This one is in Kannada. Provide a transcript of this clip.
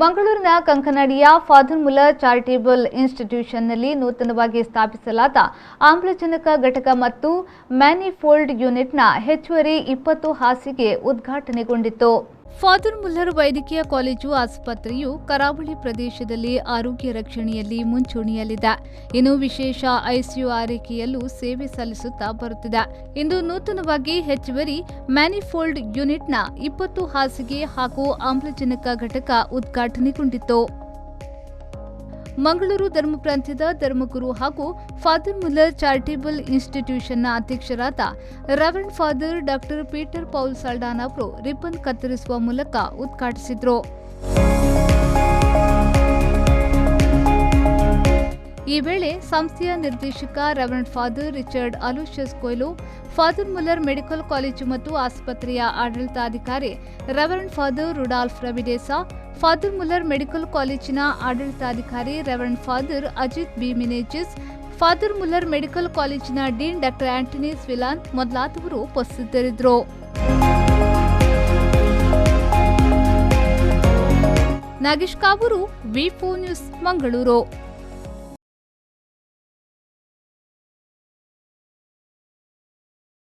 ಮಂಗಳೂರಿನ ಕಂಕನಾಡಿಯ ಫಾದರ್ ಮುಲ್ಲರ್ ಚಾರಿಟೇಬಲ್ ಇನ್ಸ್ಟಿಟ್ಯೂಷನ್ನಲ್ಲಿ ನೂತನವಾಗಿ ಸ್ಥಾಪಿಸಲಾದ ಆಮ್ಲಜನಕ ಘಟಕ ಮತ್ತು ಮ್ಯಾನಿಫೋಲ್ಡ್ ಯೂನಿಟ್ನ ಹೆಚ್ಚುವರಿ 20 ಹಾಸಿಗೆ ಉದ್ಘಾಟನೆಗೊಂಡಿತು. ಫಾದರ್ ಮುಲ್ಲರ್ ವೈದ್ಯಕೀಯ ಕಾಲೇಜು ಆಸ್ಪತ್ರೆಯು ಕರಾವಳಿ ಪ್ರದೇಶದಲ್ಲಿ ಆರೋಗ್ಯ ರಕ್ಷಣೆಯಲ್ಲಿ ಮುಂಚೂಣಿಯಲ್ಲಿದೆ. ಇನ್ನು ವಿಶೇಷ ಐಸಿಯು ಆರೈಕೆಯಲ್ಲೂ ಸೇವೆ ಸಲ್ಲಿಸುತ್ತಾ ಬರುತ್ತಿದೆ. ಇಂದು ನೂತನವಾಗಿ ಹೆಚ್ಚುವರಿ ಮ್ಯಾನಿಫೋಲ್ಡ್ ಯೂನಿಟ್ನ 20 ಹಾಸಿಗೆ ಹಾಗೂ ಆಮ್ಲಜನಕ ಘಟಕ ಉದ್ಘಾಟನೆಗೊಂಡಿತು. ಮಂಗಳೂರು ಧರ್ಮ ಪ್ರಾಂತ್ಯದ ಧರ್ಮಗುರು ಹಾಗೂ ಫಾದರ್ ಮುಲ್ಲರ್ ಚಾರಿಟೇಬಲ್ ಇನ್ಸ್ಟಿಟ್ಯೂಷನ್ನ ಅಧ್ಯಕ್ಷರಾದ reverend father doctor Peter Paul Saldanha ಅವರು ರಿಬ್ಬನ್ ಕತ್ತರಿಸುವ ಮೂಲಕ ಉದ್ಘಾಟಿಸಿದರು. ಈ ವೇಳೆ ಸಂಸ್ಥೆಯ ನಿರ್ದೇಶಕ reverend father Richard Aloysius Coelho, father Muller medical college ಮತ್ತು ಆಸ್ಪತ್ರೆಯ ಆಡಳಿತಾಧಿಕಾರಿ reverend father Rudolph Ravi D'Sa, father Muller medical ಕಾಲೇಜಿನ ಆಡಳಿತಾಧಿಕಾರಿ reverend father Ajith B Menezes, father Muller medical ಕಾಲೇಜಿನ ಡೀನ್ ಡಾಕ್ಟರ್ ಆಂಟನಿ ಸ್ವಿಲಾನ್ ಮೊದಲಾದವರು ಉಪಸ್ಥಿತರಿದ್ದರು. ನಾಗೇಶ್ ಕಾಬೂರು, ವಿ4 ನ್ಯೂಸ್, ಮಂಗಳೂರು.